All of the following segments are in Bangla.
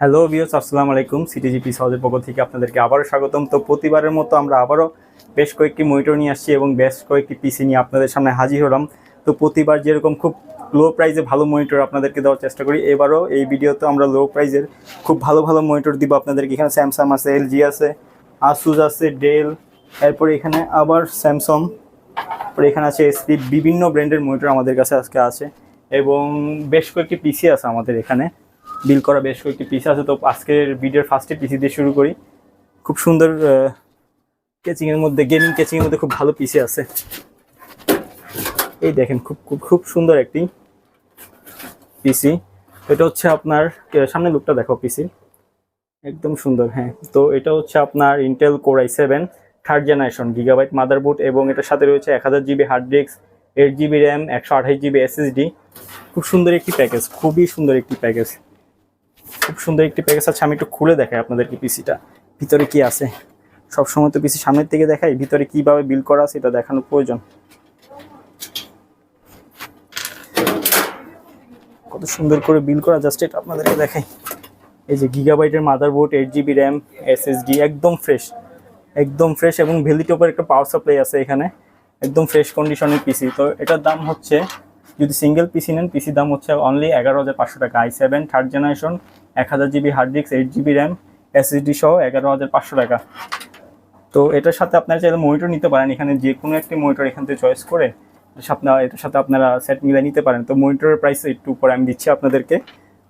হ্যালো ভিউয়ার্স, আসসালামু আলাইকুম। সিটিজিপি সহজের পক্ষ থেকে আপনাদেরকে আবারও স্বাগতম। তো প্রতিবারের মতো আমরা আবারও বেশ কয়েকটি মনিটর নিয়ে আসছি এবং বেশ কয়েকটি পিসি নিয়ে আপনাদের সামনে হাজির হলাম। তো প্রতিবার যেরকম খুব লো প্রাইসে ভালো মনিটর আপনাদেরকে দেওয়ার চেষ্টা করি, এবারও এই ভিডিওতে আমরা লো প্রাইসের খুব ভালো ভালো মনিটর দিব আপনাদেরকে। এখানে স্যামসাং আছে, এলজি আছে, আসুস আছে, ডেল, এরপরে এখানে আবার স্যামসাং, তারপরে এখানে আছে এসপি, বিভিন্ন ব্র্যান্ডের মনিটর আমাদের কাছে আজকে আছে এবং বেশ কয়েকটি পিসি আছে আমাদের এখানে বিল করা। বেশ কয়েকটি পিসি আছে। তো আজকের ভিডিওর ফার্স্টে পিসি দিয়ে শুরু করি। খুব সুন্দর কেচিংয়ের মধ্যে, গেমিং কেচিংয়ের মধ্যে খুব ভালো পিসি আছে। এই দেখেন, খুব খুব খুব সুন্দর একটি পিসি। এটা হচ্ছে আপনার সামনে লুকটা দেখো পিসি, একদম সুন্দর। হ্যাঁ, তো এটা হচ্ছে আপনার Intel core i7 third generation, gigabyte motherboard এবং এটার সাথে রয়েছে 1000 GB hard disk, 8 GB RAM, 128 GB SSD. খুব সুন্দর একটি প্যাকেজ, খুবই সুন্দর একটি প্যাকেজ, খুব সুন্দর একটি প্যাকেজ আছে। আমি একটু খুলে দেখাই আপনাদেরকে পিসিটা ভিতরে কি আছে। সবসময় তো পিসি সামনের থেকে দেখাই, ভিতরে কিভাবে বিল করা আছে এটা দেখানোর প্রয়োজন। কত সুন্দর করে বিল করা, জাস্ট এটা আপনাদেরকে দেখাই। এই যে গিগাবাইটের মাদারবোর্ড, 8 জিবি র্যাম, এসএসডি, একদম ফ্রেশ, একদম ফ্রেশ এবং ভেলিটপের একটা পাওয়ার সাপ্লাই আছে এখানে, একদম ফ্রেশ কন্ডিশনের পিসি। তো এটার দাম হচ্ছে, যদি সিঙ্গেল পিসি নেন, পিসি দাম হচ্ছে অনলি 11,500 টাকা। i7 third generation, 1000 GB hard disk, 8 GB RAM, SSD সহ 11,500 টাকা। তো এটার সাথে আপনারা চাইলে মনিটর নিতে পারেন, এখানে যে কোনো একটি মনিটর এখান থেকে চয়েস করে এটার সাথে আপনারা সেট মিলিয়ে নিতে পারেন। তো মনিটরের প্রাইস একটু পরে আমি দিচ্ছি আপনাদেরকে।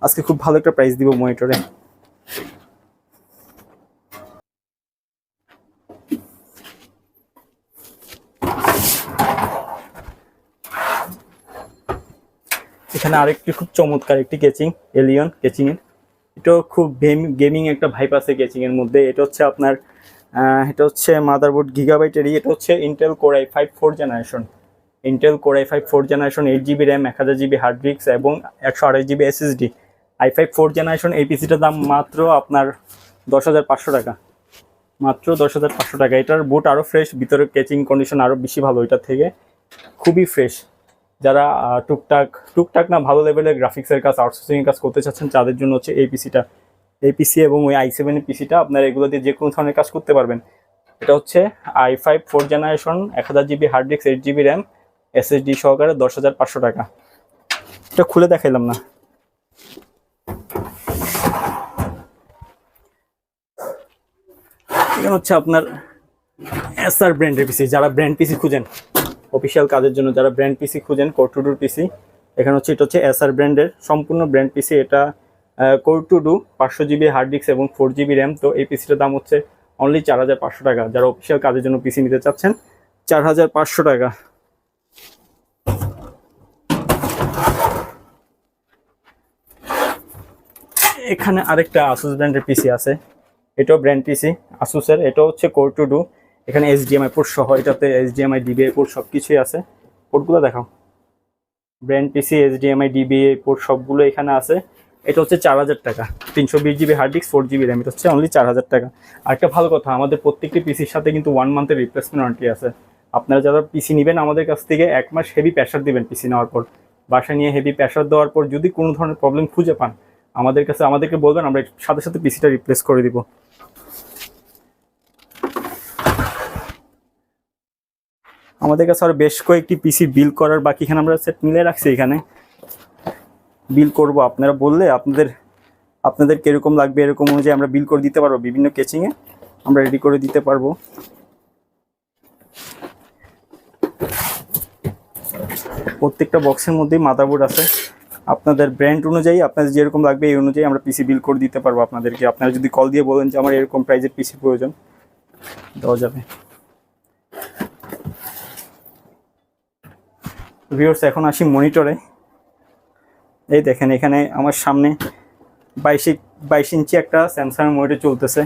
আজকে খুব ভালো একটা প্রাইস দিব মনিটরে। এখানে আরেকটি খুব চমৎকার একটি কেচিং, এলিয়ন কেচিংয়ের। এটাও খুব গেমিং একটা ভাইব আছে কেচিংয়ের মধ্যে। এটা হচ্ছে আপনার এটা হচ্ছে মাদারবোর্ড গিগাবাইটেরই। এটা হচ্ছে Intel core i5 4th generation, Intel core i5 4th generation, 8 GB RAM, 1000 GB hard disk এবং 128 GB SSD. i5 4th generation. এই পিসিটার দাম মাত্র আপনার 10,500 টাকা, মাত্র 10,500 টাকা। এটার বুট আরও ফ্রেশ, ভিতরে কেচিং কন্ডিশন আরও বেশি ভালো এটার থেকে, খুবই ফ্রেশ। যারা টুকটাক না ভালো লেভেলের গ্রাফিক্সের কাজ, আউটসোর্সিং কাজ করতে চাচ্ছেন, তাদের জন্য হচ্ছে এই পিসিটা, এই পিসি এবং ওই i7 এর পিসিটা। আপনারা এগুলো দিয়ে যে কোনো ধরনের কাজ করতে পারবেন। এটা হচ্ছে i5 4th generation, 1000 GB hard disk, 8 GB RAM, SSD সহকারে 10,500 টাকা। এটা খুলে দেখাইলাম না। এখানে হচ্ছে আপনার এসআর ব্র্যান্ডের পিসি। যারা ব্র্যান্ড পিসি খুঁজেন অফিসিয়াল কাজের জন্য, যারা ব্র্যান্ড পিসি খুঁজেন, কোর টু ডুর পিসি, এখানে হচ্ছে এটা হচ্ছে এসআর ব্র্যান্ডের সম্পূর্ণ ব্র্যান্ড পিসি। এটা core two duo, 500 GB hard disk এবং 4 জিবি র্যাম। তো এই পিসিটার দাম হচ্ছে অনলি 4,500 টাকা। যারা অফিসিয়াল কাজের জন্য পিসি নিতে চাচ্ছেন, 4,500 টাকা। এখানে আরেকটা আসুস ব্র্যান্ডের পিসি আছে, এটাও ব্র্যান্ড পিসি আসুসের। এটা হচ্ছে কোর টু ডু, এখানে এইচডিএমআই পোর্ট সহ, এটাতে এইচডিএমআই ডিবিআই পোর্ট সব কিছুই আছে। পোর্টগুলো দেখাও, brand PC, HDMI DVI port সবগুলো এখানে আছে। এটা হচ্ছে 4,000 টাকা, 320 GB hard disk, 4 GB RAM. এটা হচ্ছে অনলি 4,000 টাকা। আর একটা ভালো কথা, আমাদের প্রত্যেকটি পিসির সাথে কিন্তু 1 মান্থের রিপ্লেসমেন্ট ওয়ারেন্টি আছে। আপনারা যারা পিসি নেবেন আমাদের কাছ থেকে 1 মাস হেভি প্রেশার দিবেন পিসি নেওয়ার পর। বাসায় নিয়ে হেভি প্রেশার দেওয়ার পর যদি কোনো ধরনের প্রবলেম খুঁজে পান, আমাদেরকে বলবেন, আমরা সাথে সাথে পিসিটা রিপ্লেস করে দিব। আমাদের কাছে আরও বেশ কয়েকটি পিসি বিল করার বাকি, এখানে আমরা সেট মিলে রাখছি, এখানে বিল করব। আপনারা বললে আপনাদের কীরকম লাগবে এরকম অনুযায়ী আমরা বিল করে দিতে পারবো। বিভিন্ন কেচিংয়ে আমরা রেডি করে দিতে পারবো। প্রত্যেকটা বক্সের মধ্যেই মাদারবোর্ড আছে। আপনাদের ব্র্যান্ড অনুযায়ী, আপনাদের যেরকম লাগবে এই অনুযায়ী আমরা পিসি বিল করে দিতে পারবো আপনাদেরকে। আপনারা যদি কল দিয়ে বলেন যে আমার এরকম প্রাইজের পিসি প্রয়োজন, দেওয়া যাবে। ভিউয়ার্স, এখন আসি মনিটরে। এই দেখেন, এখানে আমার সামনে 22 ইঞ্চি একটা স্যামসাং মনিটর চলতেছে,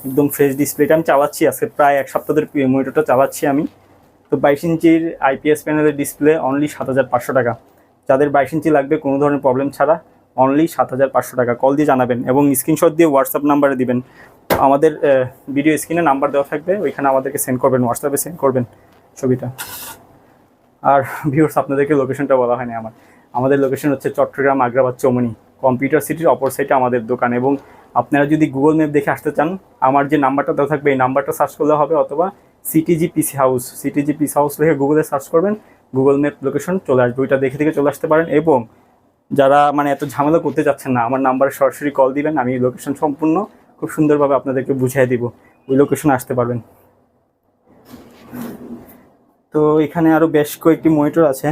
একদম ফ্রেশ ডিসপ্লেটা আমি চালাচ্ছি। আজকে প্রায় 1 সপ্তাহ ধরে মনিটরটা চালাচ্ছি আমি। তো 22 ইঞ্চির আইপিএস প্যানেলের ডিসপ্লে অনলি 7,500 টাকা। যাদের 22 ইঞ্চি লাগবে কোনো ধরনের প্রবলেম ছাড়া, অনলি 7,500 টাকা। কল দিয়ে জানাবেন এবং স্ক্রিনশট দিয়ে হোয়াটসঅ্যাপ নাম্বারে দিবেন। আমাদের ভিডিও স্ক্রিনে নাম্বার দেওয়া থাকবে, ওইখানে আমাদেরকে সেন্ড করবেন, হোয়াটসঅ্যাপে সেন্ড করবেন ছবিটা। আর ভিউয়ার্স, আপনাদেরকে লোকেশনটা বলা হয়নি আমার। আমাদের লোকেশন হচ্ছে চট্টগ্রাম আগ্রাবাদ চৌমনি কম্পিউটার সিটির অপর সাইডে আমাদের দোকান। এবং আপনারা যদি গুগল ম্যাপ দেখে আসতে চান, আমার যে নাম্বারটা দেওয়া থাকবে এই নাম্বারটা সার্চ করলে হবে, অথবা সিটিজি পিসি হাউস লিখে গুগলে সার্চ করবেন, গুগল ম্যাপ লোকেশন চলে আসবে, ওইটা দেখে চলে আসতে পারেন। এবং যারা মানে এত ঝামেলা করতে যাচ্ছেন না, আমার নাম্বারে সরাসরি কল দিবেন, আমি লোকেশন সম্পূর্ণ খুব সুন্দরভাবে আপনাদেরকে বুঝিয়ে দিব, ওই লোকেশনে আসতে পারবেন। তো এখানে আরও বেশ কয়েকটি মনিটর আছে,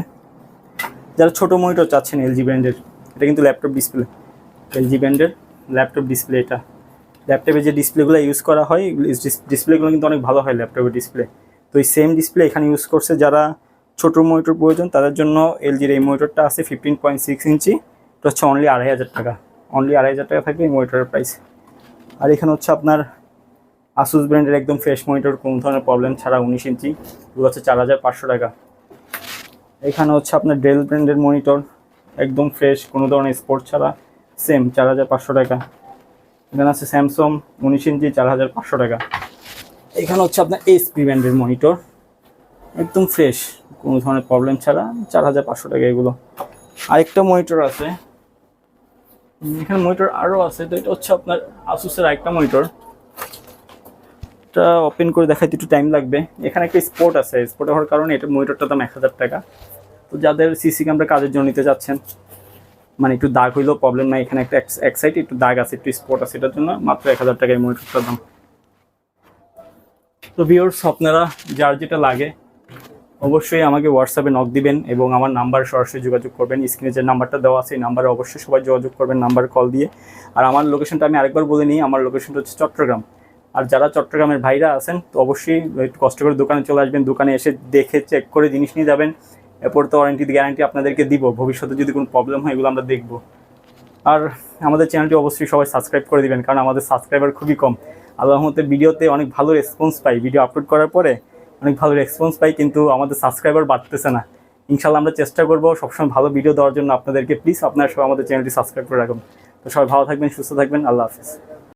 যারা ছোটো মনিটর চাচ্ছেন এলজি ব্র্যান্ডের, এটা কিন্তু ল্যাপটপ ডিসপ্লে, এলজি ব্র্যান্ডের ল্যাপটপ ডিসপ্লে। এটা ল্যাপটপে যে ডিসপ্লেগুলো ইউজ করা হয়, ডিসপ্লেগুলো কিন্তু অনেক ভালো হয় ল্যাপটপের ডিসপ্লে। তো এই সেম ডিসপ্লে এখানে ইউজ করছে। যারা ছোটো মনিটর প্রয়োজন তাদের জন্য এলজির এই মনিটরটা আছে 15.6 ইঞ্চি, এটা হচ্ছে অনলি 2500 টাকা, অনলি 2500 টাকা থাকবে এই মনিটরের প্রাইস। আর এখানে হচ্ছে আপনার আসুস ব্র্যান্ডের একদম ফ্রেশ মনিটর, কোনো ধরনের প্রবলেম ছাড়া 19 ইঞ্চি, এগুলো হচ্ছে 4500 টাকা। এখানে হচ্ছে আপনার ডেল ব্র্যান্ডের মনিটর, একদম ফ্রেশ, কোনো ধরনের স্পোর্ট ছাড়া, সেম 4500 টাকা। এখানে আছে স্যামসং 19 ইঞ্চি, 4500 টাকা। এখানে হচ্ছে আপনার এইচপি ব্র্যান্ডের মনিটর, একদম ফ্রেশ, কোনো ধরনের প্রবলেম ছাড়া, 4500 টাকা এগুলো। আরেকটা মনিটর আছে, এখানে মনিটর আরও আছে। তো এটা হচ্ছে আপনার আসুসের আরেকটা মনিটর, এটা ওপেন করে দেখাইতে একটু টাইম লাগবে। এখানে একটা স্পোর্ট আছে, স্পোর্ট হওয়ার কারণে এটা মনিটরটার দাম 1000 টাকা। তো যাদের সিসি ক্যামেরা কাজের জন্য নিতে যাচ্ছেন, মানে একটু দাগ হইলেও প্রবলেম নাই, এখানে একটা এক সাইডে একটু দাগ আছে, একটু স্পট আছে, এটার জন্য মাত্র 1000 টাকা এই মনিটরটার দাম। তো ভিউয়ার্স, আপনারা যার যেটা লাগে অবশ্যই আমাকে হোয়াটসঅ্যাপে নক দিবেন এবং আমার নাম্বার সরাসরি যোগাযোগ করবেন। স্ক্রিনে যে নাম্বারটা দেওয়া আছে এই নাম্বারে অবশ্যই সবাই যোগাযোগ করবেন, নাম্বার কল দিয়ে। আর আমার লোকেশনটা আমি আরেকবার বলে নিই, আমার লোকেশনটা হচ্ছে চট্টগ্রাম। আর যারা চট্টগ্রামের ভাইরা আছেন তো অবশ্যই একটু কষ্ট করে দোকানে চলে আসবেন, দোকানে এসে দেখে চেক করে জিনিস নিয়ে যাবেন। এরপর তো ওয়ারেন্টি গ্যারান্টি আপনাদেরকে দিব, ভবিষ্যতে যদি কোনো প্রবলেম হয় এগুলো আমরা দেখব। আর আমাদের চ্যানেলটি অবশ্যই সবাই সাবস্ক্রাইব করে দিবেন, কারণ আমাদের সাবস্ক্রাইবার খুবই কম। আল্লাহর রহমতে ভিডিওতে অনেক ভালো রেসপন্স পাই, ভিডিও আপলোড করার পরে অনেক ভালো রেসপন্স পাই, কিন্তু আমাদের সাবস্ক্রাইবার বাড়তেছে না। ইনশাল্লাহ আমরা চেষ্টা করবো সবসময় ভালো ভিডিও দেওয়ার জন্য আপনাদেরকে। প্লিজ আপনারা সবাই আমাদের চ্যানেলটি সাবস্ক্রাইব করে রাখুন। তো সবাই ভালো থাকবেন, সুস্থ থাকবেন, আল্লাহ হাফিজ।